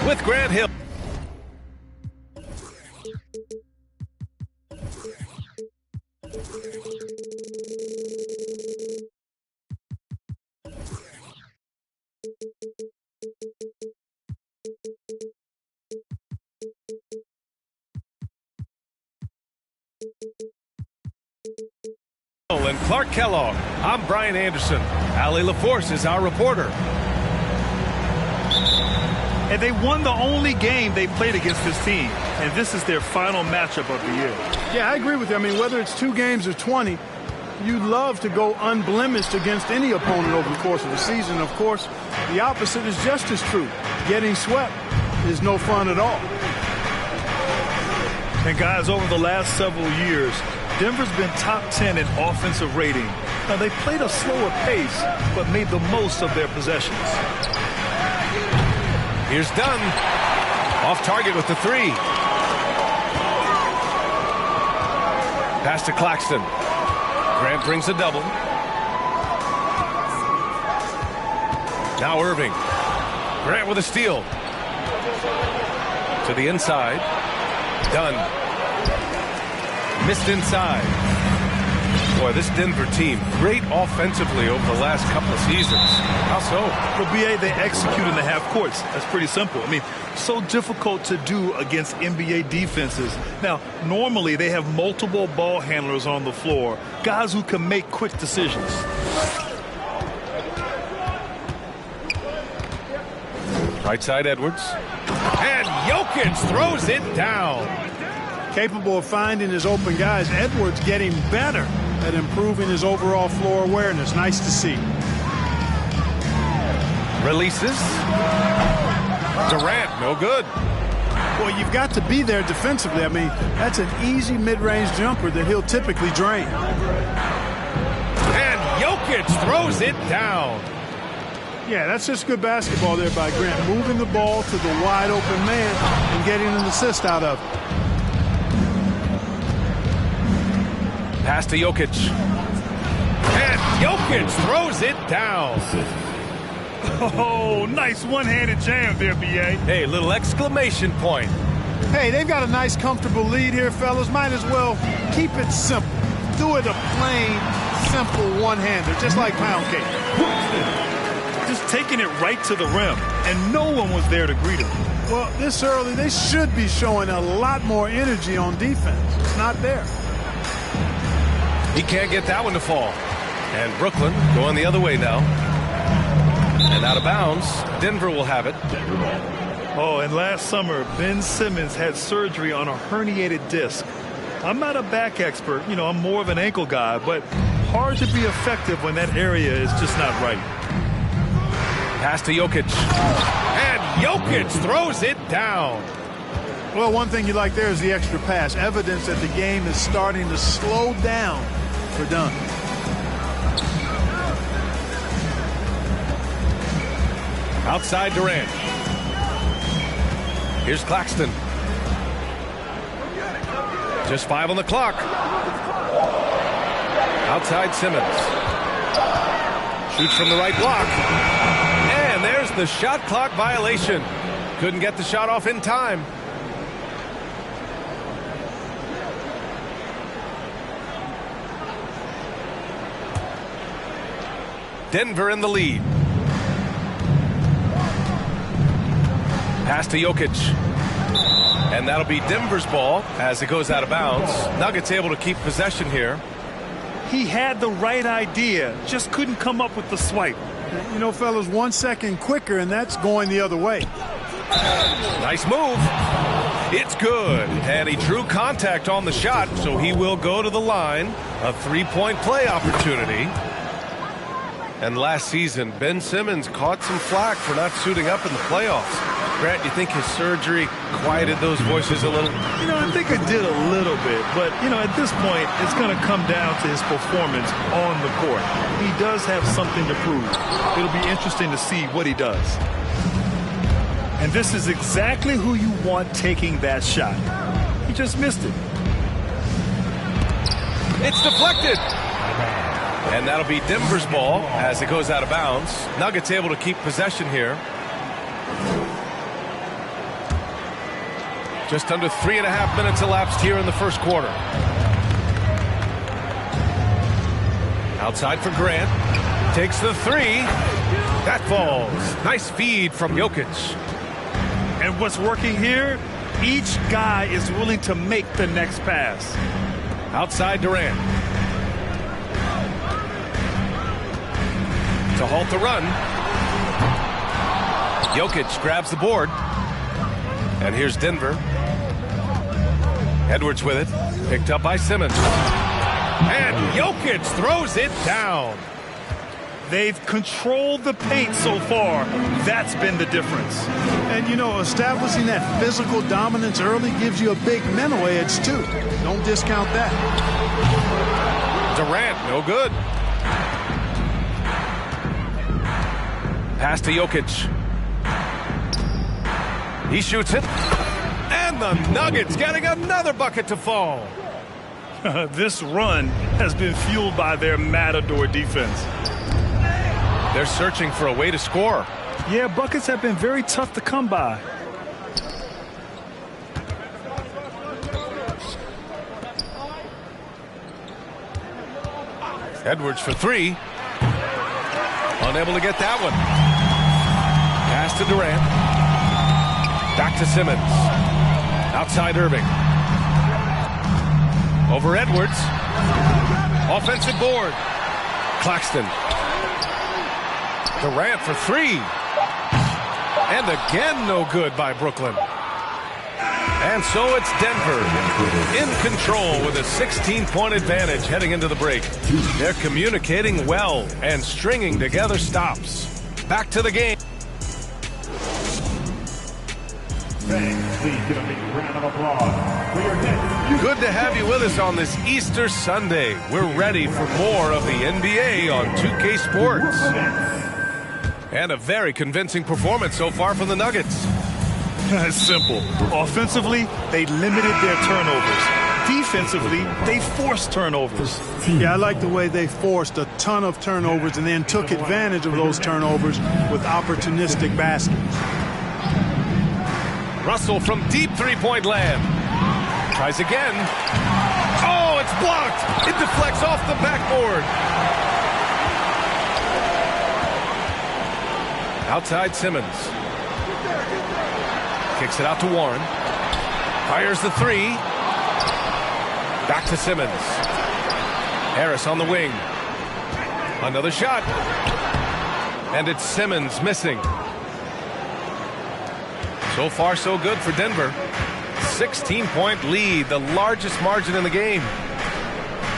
With Grant Hill. And Clark Kellogg. I'm Brian Anderson. Allie LaForce is our reporter. And they won the only game they played against this team. And this is their final matchup of the year. Yeah, I agree with you. I mean, whether it's 2 games or 20, you'd love to go unblemished against any opponent over the course of the season. Of course, the opposite is just as true. Getting swept is no fun at all. And guys, over the last several years, Denver's been top 10 in offensive rating. Now, they played a slower pace, but made the most of their possessions. Here's Dunn. Off target with the 3. Pass to Claxton. Grant brings a double. Now Irving. Grant with a steal. To the inside. Dunn. Missed inside. Boy, this Denver team, great offensively over the last couple of seasons. How so? For BA, they execute in the half courts. That's pretty simple. I mean, so difficult to do against NBA defenses. Now, normally they have multiple ball handlers on the floor, guys who can make quick decisions. Right side, Edwards. And Jokic throws it down. Capable of finding his open guys. Edwards getting better at improving his overall floor awareness. Nice to see. Releases. Durant, no good. Well, you've got to be there defensively. I mean, that's an easy mid-range jumper that he'll typically drain. And Jokic throws it down. Yeah, that's just good basketball there by Grant. Moving the ball to the wide-open man and getting an assist out of it. Pass to Jokic. And Jokic throws it down. Oh, nice one-handed jam there, B.A. Hey, little exclamation point. Hey, they've got a nice, comfortable lead here, fellas. Might as well keep it simple. Do it a plain, simple one-hander, just like pound cake. Just taking it right to the rim, and no one was there to greet him. Well, this early, they should be showing a lot more energy on defense. It's not there. He can't get that one to fall. And Brooklyn going the other way now. And out of bounds. Denver will have it. Oh, and last summer, Ben Simmons had surgery on a herniated disc. I'm not a back expert. You know, I'm more of an ankle guy, but hard to be effective when that area is just not right. Pass to Jokic. And Jokic throws it down. Well, one thing you like there is the extra pass. Evidence that the game is starting to slow down for Dunn. Outside Durant. Here's Claxton. Just 5 on the clock. Outside Simmons. Shoots from the right block. And there's the shot clock violation. Couldn't get the shot off in time. Denver in the lead. Pass to Jokic. And that'll be Denver's ball as it goes out of bounds. Nuggets able to keep possession here. He had the right idea, just couldn't come up with the swipe. You know, fellas, 1 second quicker, and that's going the other way. Nice move. It's good. And he drew contact on the shot, so he will go to the line. A three-point play opportunity. And last season, Ben Simmons caught some flack for not suiting up in the playoffs. Grant, you think his surgery quieted those voices a little? You know, I think it did a little bit. But, you know, at this point, it's going to come down to his performance on the court. He does have something to prove. It'll be interesting to see what he does. And this is exactly who you want taking that shot. He just missed it. It's deflected. And that'll be Denver's ball as it goes out of bounds. Nuggets able to keep possession here. Just under 3.5 minutes elapsed here in the first quarter. Outside for Grant. Takes the three. That falls. Nice feed from Jokic. And what's working here, each guy is willing to make the next pass. Outside Durant. To halt the run. Jokic grabs the board. And here's Denver. Edwards with it. Picked up by Simmons. And Jokic throws it down. They've controlled the paint so far. That's been the difference. And, you know, establishing that physical dominance early gives you a big mental edge, too. Don't discount that. Durant, no good. Pass to Jokic. He shoots it. And the Nuggets getting another bucket to fall. This run has been fueled by their Matador defense. They're searching for a way to score. Yeah, buckets have been very tough to come by. Edwards for three. Unable to get that one. Pass to Durant. Back to Simmons. Outside Irving. Over Edwards. Offensive board. Claxton. Durant for three. And again, no good by Brooklyn. And so it's Denver in control with a 16-point advantage heading into the break. They're communicating well and stringing together stops. Back to the game. Please give a big round of applause for your next. Good to have you with us on this Easter Sunday. We're ready for more of the NBA on 2K Sports. And a very convincing performance so far from the Nuggets. It's simple. Offensively, they limited their turnovers. Defensively, they forced turnovers. Yeah, I like the way they forced a ton of turnovers and then took advantage of those turnovers with opportunistic baskets. Russell from deep three-point land. Tries again. Oh, it's blocked. It deflects off the backboard. Outside Simmons. Kicks it out to Warren. Fires the three. Back to Simmons. Harris on the wing. Another shot. And it's Simmons missing. So far, so good for Denver. 16-point lead, the largest margin in the game.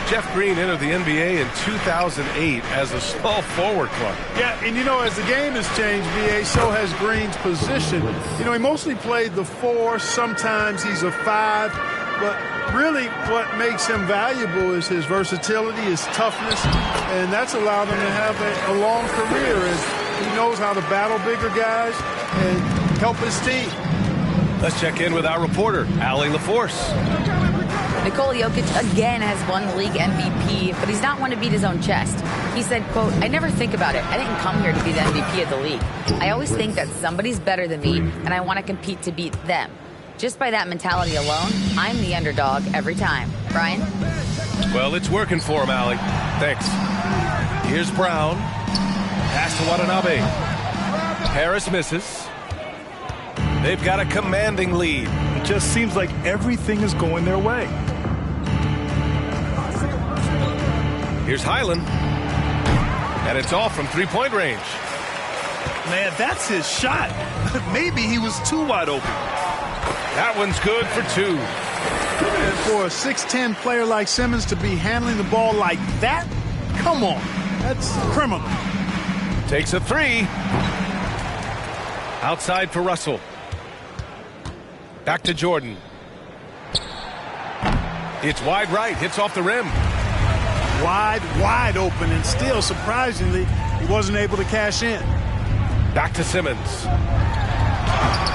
Jeff Green entered the NBA in 2008 as a small forward club. Yeah, and you know, as the game has changed, VA, so has Green's position. You know, he mostly played the 4. Sometimes he's a 5. But really what makes him valuable is his versatility, his toughness, and that's allowed him to have a long career. And he knows how to battle bigger guys and help his team. Let's check in with our reporter, Allie LaForce. Nikola Jokic again has won the league MVP, but he's not one to beat his own chest. He said, quote, "I never think about it. I didn't come here to be the MVP of the league. I always think that somebody's better than me, and I want to compete to beat them. Just by that mentality alone, I'm the underdog every time." Brian? Well, it's working for him, Allie. Thanks. Here's Brown. Pass to Watanabe. Harris misses. They've got a commanding lead. It just seems like everything is going their way. Here's Highland. And it's off from three-point range. Man, that's his shot. Maybe he was too wide open. That one's good for 2. And for a 6'10 player like Simmons to be handling the ball like that, come on, that's criminal. Takes a 3. Outside for Russell. Back to Jordan. It's wide right, hits off the rim. Wide open, and still, surprisingly, he wasn't able to cash in. Back to Simmons.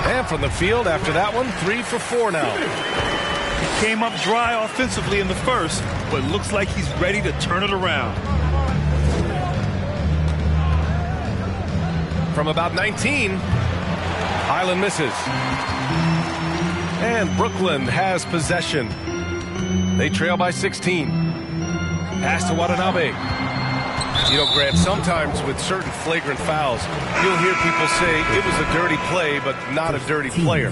And from the field after that one, 3 for 4 now. He came up dry offensively in the first, but looks like he's ready to turn it around. From about 19, Highland misses. And Brooklyn has possession. They trail by 16. Pass to Watanabe. You know, Grant, sometimes with certain flagrant fouls, you'll hear people say it was a dirty play, but not a dirty player.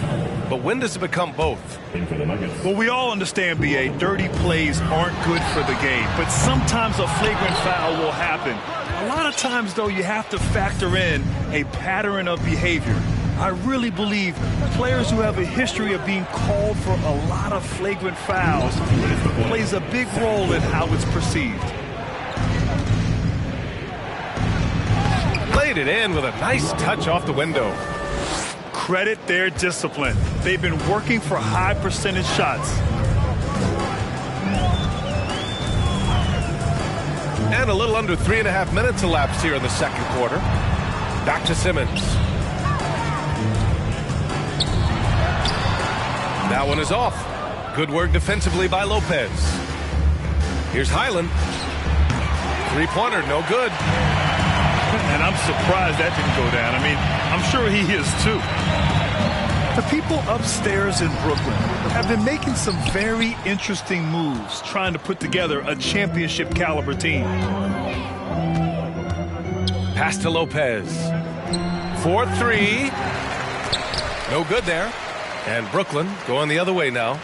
But when does it become both? Well, we all understand, B.A., dirty plays aren't good for the game, but sometimes a flagrant foul will happen. A lot of times, though, you have to factor in a pattern of behavior. I really believe players who have a history of being called for a lot of flagrant fouls plays a big role in how it's perceived. Played it in with a nice touch off the window. Credit their discipline. They've been working for high percentage shots. And a little under 3.5 minutes elapsed here in the second quarter. Back to Simmons. That one is off. Good work defensively by Lopez. Here's Highland. Three-pointer, no good. And I'm surprised that didn't go down. I mean, I'm sure he is too. The people upstairs in Brooklyn have been making some very interesting moves trying to put together a championship caliber team. Pass to Lopez. 4-3. No good there. And Brooklyn going the other way now.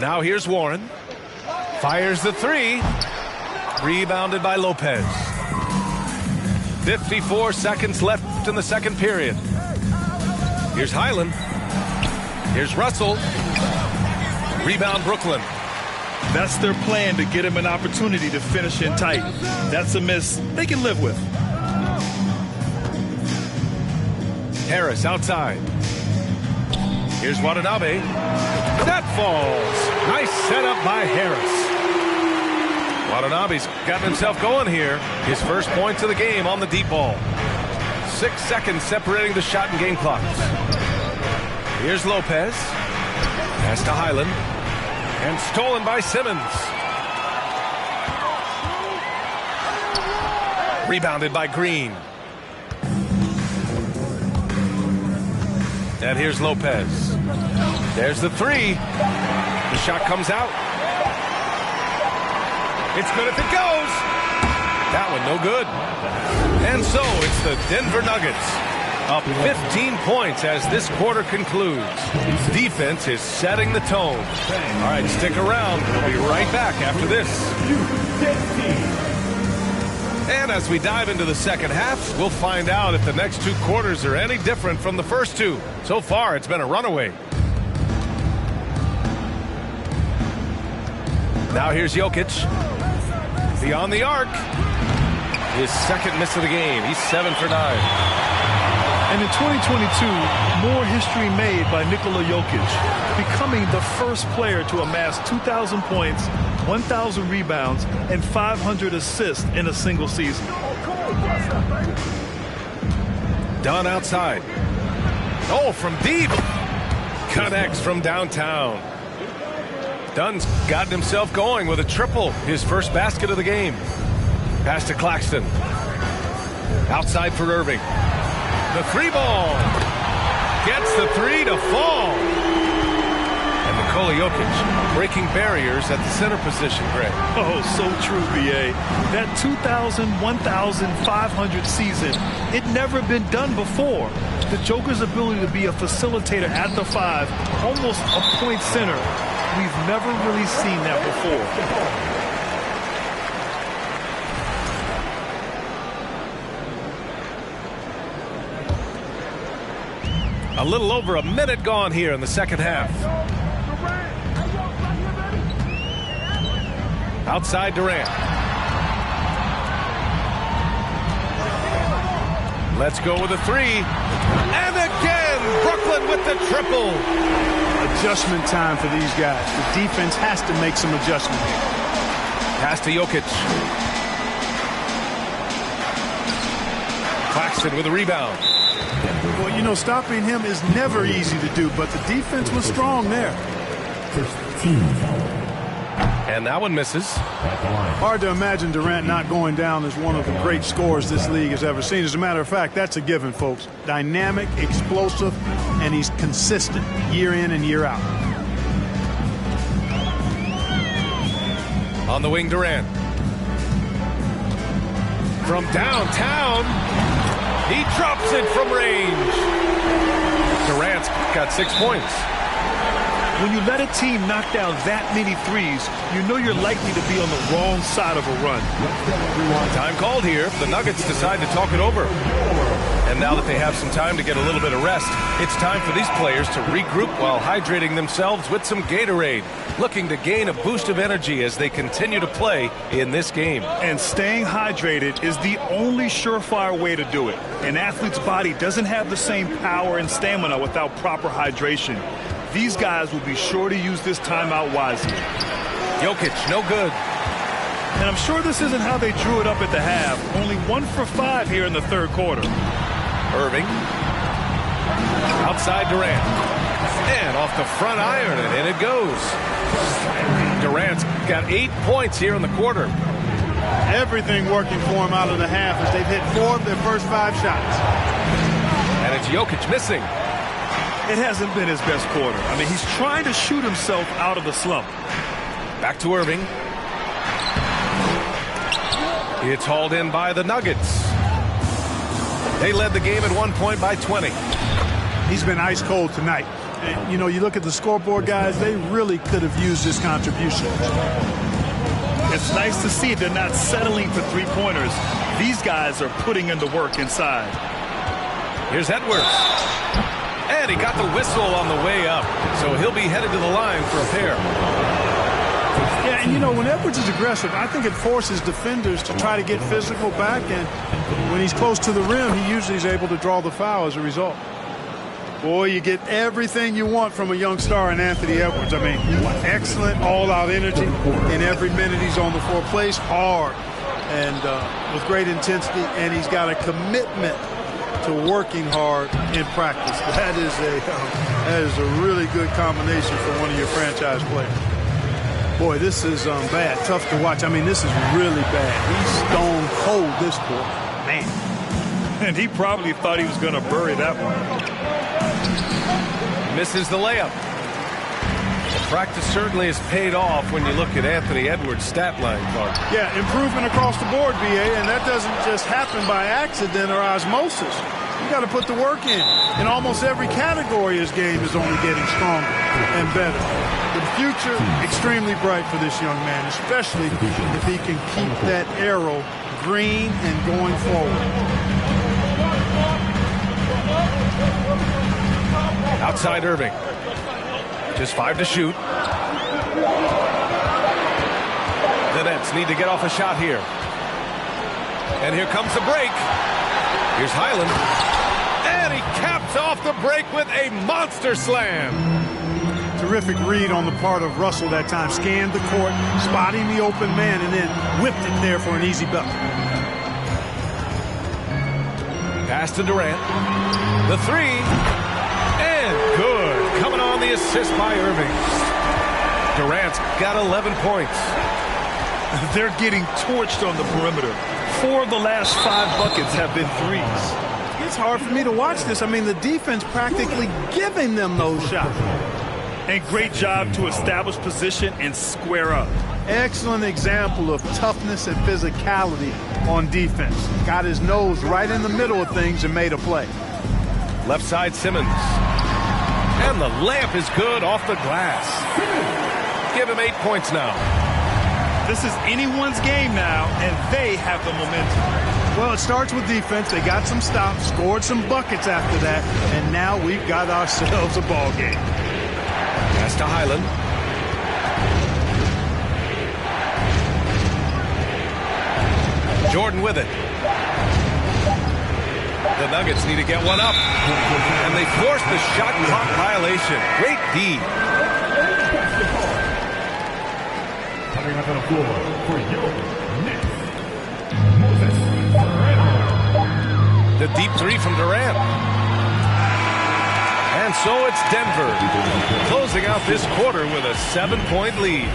Now here's Warren. Fires the 3. Rebounded by Lopez. 54 seconds left in the second period. Here's Highland. Here's Russell. Rebound Brooklyn. That's their plan, to get him an opportunity to finish in tight. That's a miss they can live with. Harris outside. Here's Watanabe. That falls. Nice setup by Harris. Watanabe's gotten himself going here. His first points of the game on the deep ball. 6 seconds separating the shot and game clocks. Here's Lopez. Pass to Highland. And stolen by Simmons. Rebounded by Green. And here's Lopez. There's the 3. The shot comes out. It's good if it goes. That one no good. And so it's the Denver Nuggets up 15 points as this quarter concludes. Defense is setting the tone. All right, stick around. We'll be right back after this. And as we dive into the second half, we'll find out if the next 2 quarters are any different from the first 2. So far, it's been a runaway. Now here's Jokic. Beyond the arc. His second miss of the game. He's 7 for 9. And in 2022, more history made by Nikola Jokic, becoming the first player to amass 2,000 points, 1,000 rebounds, and 500 assists in a single season. Dunn outside. Oh, from deep. Connects from downtown. Dunn's gotten himself going with a triple, his first basket of the game. Pass to Claxton. Outside for Irving. The 3 ball. Gets the 3 to fall. And Nikola Jokic breaking barriers at the center position, Greg. Oh, so true, B.A. That 2,000, 1,500 season, it never been done before. The Joker's ability to be a facilitator at the 5, almost a point center, we've never really seen that before. A little over a minute gone here in the second half. Outside Durant. Let's go with a three. And again, Brooklyn with the triple. Adjustment time for these guys. The defense has to make some adjustments. Pass to Jokic. Claxton with a rebound. Well, you know, stopping him is never easy to do, but the defense was strong there. And that one misses. Hard to imagine Durant not going down as one of the great scorers this league has ever seen. As a matter of fact, that's a given, folks. Dynamic, explosive, and he's consistent year in and year out. On the wing, Durant. From downtown, he drops it from range. Durant's got 6 points. When you let a team knock down that many threes, you know you're likely to be on the wrong side of a run. Time called here. The Nuggets decide to talk it over. And now that they have some time to get a little bit of rest, it's time for these players to regroup while hydrating themselves with some Gatorade, looking to gain a boost of energy as they continue to play in this game. And staying hydrated is the only surefire way to do it. An athlete's body doesn't have the same power and stamina without proper hydration. These guys will be sure to use this timeout wisely. Jokic, no good. And I'm sure this isn't how they drew it up at the half. Only 1 for 5 here in the third quarter. Irving. Outside Durant. And off the front iron, and in it goes. Durant's got 8 points here in the quarter. Everything working for him out of the half as they've hit 4 of their first 5 shots. And it's Jokic missing. It hasn't been his best quarter. I mean, he's trying to shoot himself out of the slump. Back to Irving. It's hauled in by the Nuggets. They led the game at 1 point by 20. He's been ice cold tonight. And, you know, you look at the scoreboard, guys, they really could have used this contribution. It's nice to see they're not settling for three-pointers. These guys are putting in the work inside. Here's Edwards. And he got the whistle on the way up. So he'll be headed to the line for a pair. Yeah, and you know, when Edwards is aggressive, I think it forces defenders to try to get physical back. And when he's close to the rim, he usually is able to draw the foul as a result. Boy, you get everything you want from a young star in Anthony Edwards. I mean, excellent all-out energy in every minute he's on the floor. Plays hard and with great intensity, and he's got a commitment to working hard in practice. That is a really good combination for one of your franchise players. Boy, this is bad. Tough to watch. I mean, this is really bad. He's stone cold this quarter. Man. And he probably thought he was going to bury that one. Misses the layup. The practice certainly has paid off when you look at Anthony Edwards' stat line, Clark. Yeah, improvement across the board, BA, and that doesn't just happen by accident or osmosis. You got to put the work in. In almost every category, his game is only getting stronger and better. The future, extremely bright for this young man, especially if he can keep that arrow green and going forward. Outside Irving. Just 5 to shoot. The Nets need to get off a shot here. And here comes the break. Here's Highland. And he caps off the break with a monster slam. Terrific read on the part of Russell that time. Scanned the court, spotting the open man, and then whipped it there for an easy bucket. Pass to Durant. The three. And good. Coming on the assist by Irving. Durant's got 11 points. They're getting torched on the perimeter. 4 of the last 5 buckets have been threes. It's hard for me to watch this. I mean, the defense practically giving them those shots. And great job to establish position and square up. Excellent example of toughness and physicality on defense. Got his nose right in the middle of things and made a play. Left side Simmons. And the layup is good off the glass. Give him 8 points now. This is anyone's game now, and they have the momentum. Well, it starts with defense. They got some stops, scored some buckets after that, and now we've got ourselves a ball game. Pass to Highland. Jordan with it. The Nuggets need to get one up. And they force the shot clock violation. Great D. Coming up on the floor for your next. The deep three from Durant. And so it's Denver closing out this quarter with a 7-point lead.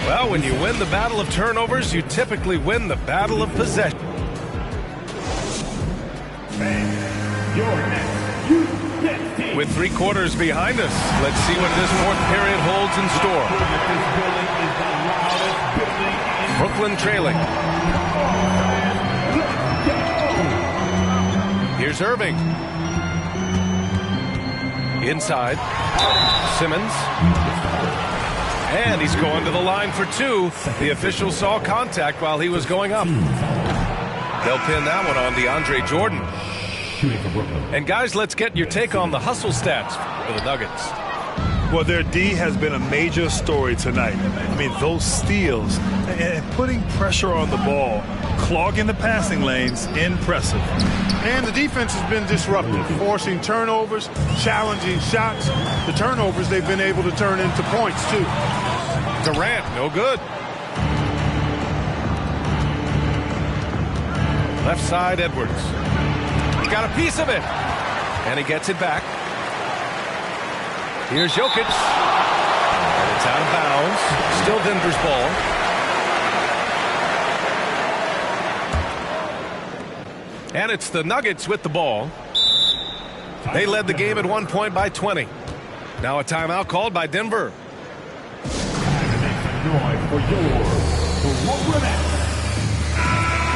Well, when you win the battle of turnovers, you typically win the battle of possession. With 3 quarters behind us, let's see what this fourth period holds in store. Brooklyn trailing. Here's Irving. Inside. Simmons. And he's going to the line for 2. The official saw contact while he was going up. They'll pin that one on DeAndre Jordan. And guys, let's get your take on the hustle stats for the Nuggets. Well, their D has been a major story tonight. I mean, those steals and putting pressure on the ball, clogging the passing lanes, impressive. And the defense has been disruptive, forcing turnovers, challenging shots. The turnovers they've been able to turn into points, too. Durant, no good. Left side, Edwards. He got a piece of it. And he gets it back. Here's Jokic. And it's out of bounds. Still Denver's ball. And it's the Nuggets with the ball. They led the game at 1 point by 20. Now a timeout called by Denver.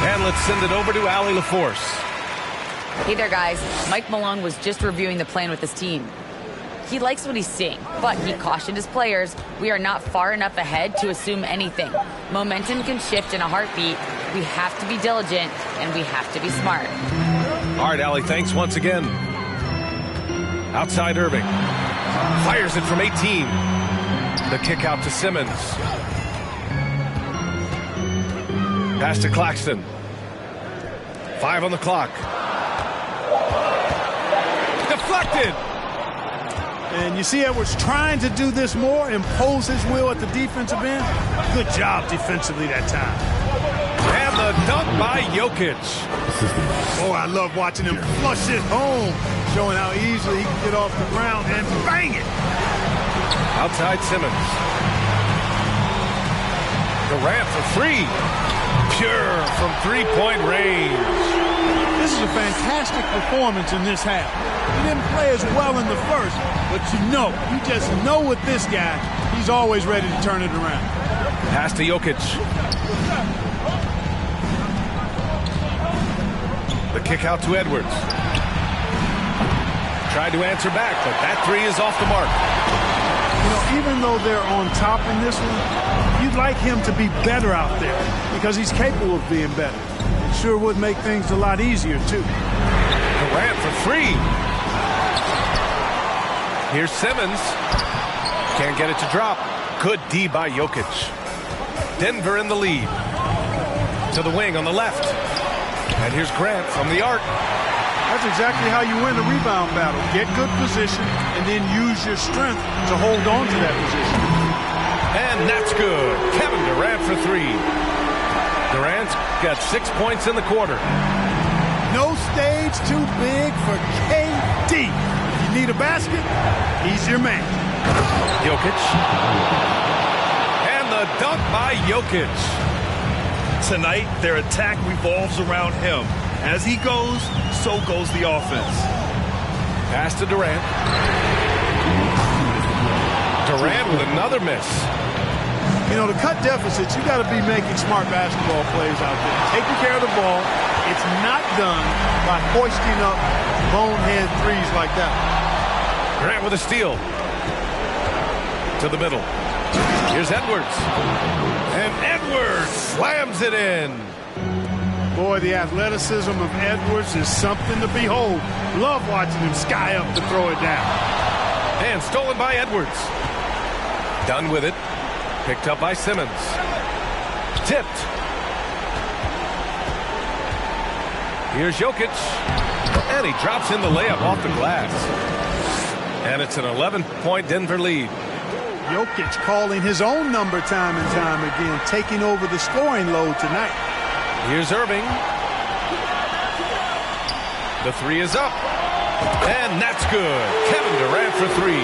And let's send it over to Allie LaForce. Hey there, guys. Mike Malone was just reviewing the plan with his team. He likes what he's seeing, but he cautioned his players, we are not far enough ahead to assume anything. Momentum can shift in a heartbeat. We have to be diligent, and we have to be smart. All right, Allie, thanks once again. Outside Irving. Fires it from 18. The kick out to Simmons. Pass to Claxton. 5 on the clock. Deflected. And you see Edwards trying to do this more, impose his will at the defensive end. Good job defensively that time. And the dunk by Jokic. Oh, I love watching him flush it home, showing how easily he can get off the ground and bang it. Outside Simmons. Durant for 3. Pure from 3-point range. This is a fantastic performance in this half. He didn't play as well in the first, but you just know with this guy, he's always ready to turn it around. Pass to Jokic. The kick out to Edwards. Tried to answer back, but that 3 is off the mark. You know, even though they're on top in this one, you'd like him to be better out there because he's capable of being better. It sure would make things a lot easier, too. Durant for 3. Here's Simmons. Can't get it to drop. Good D by Jokic. Denver in the lead. To the wing on the left. And here's Grant from the arc. That's exactly how you win a rebound battle. Get good position and then use your strength to hold on to that position. And that's good. Kevin Durant for 3. Durant's got 6 points in the quarter. No stage too big for KD. If you need a basket, he's your man. Jokic. And the dunk by Jokic. Tonight, their attack revolves around him. As he goes, so goes the offense. Pass to Durant. Durant with another miss. You know, to cut deficits, you got to be making smart basketball plays out there. Taking care of the ball. It's not done by hoisting up bonehead threes like that. Grant with a steal. To the middle. Here's Edwards. And Edwards slams it in. Boy, the athleticism of Edwards is something to behold. Love watching him sky up to throw it down. And stolen by Edwards. Done with it. Picked up by Simmons. Tipped. Here's Jokic. And he drops in the layup off the glass. And it's an 11-point Denver lead. Jokic calling his own number time and time again, taking over the scoring load tonight. Here's Irving. The three is up. And that's good. Kevin Durant for three.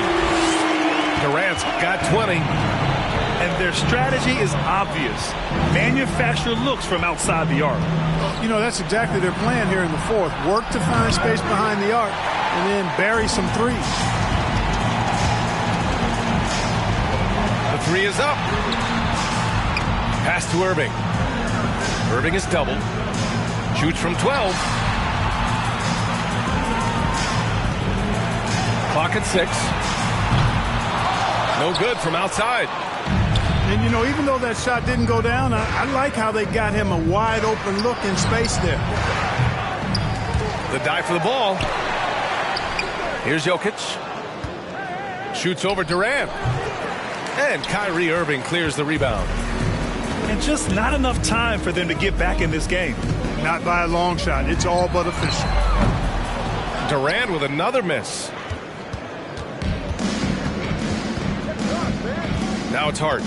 Durant's got 20. And their strategy is obvious. Manufacture looks from outside the arc. You know, that's exactly their plan here in the fourth. Work to find space behind the arc and then bury some threes. The three is up. Pass to Irving. Irving is doubled. Shoots from 12. Clock at 6. No good from outside. And, you know, even though that shot didn't go down, I like how they got him a wide open look in space there. The dive for the ball. Here's Jokic. Shoots over Durant. And Kyrie Irving clears the rebound. And just not enough time for them to get back in this game. Not by a long shot. It's all but official. Durant with another miss. Now it's Hart.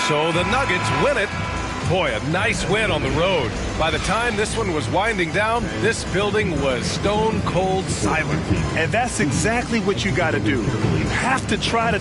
So the Nuggets win it. Boy, a nice win on the road. By the time this one was winding down, this building was stone cold silent. And that's exactly what you got to do. You have to try to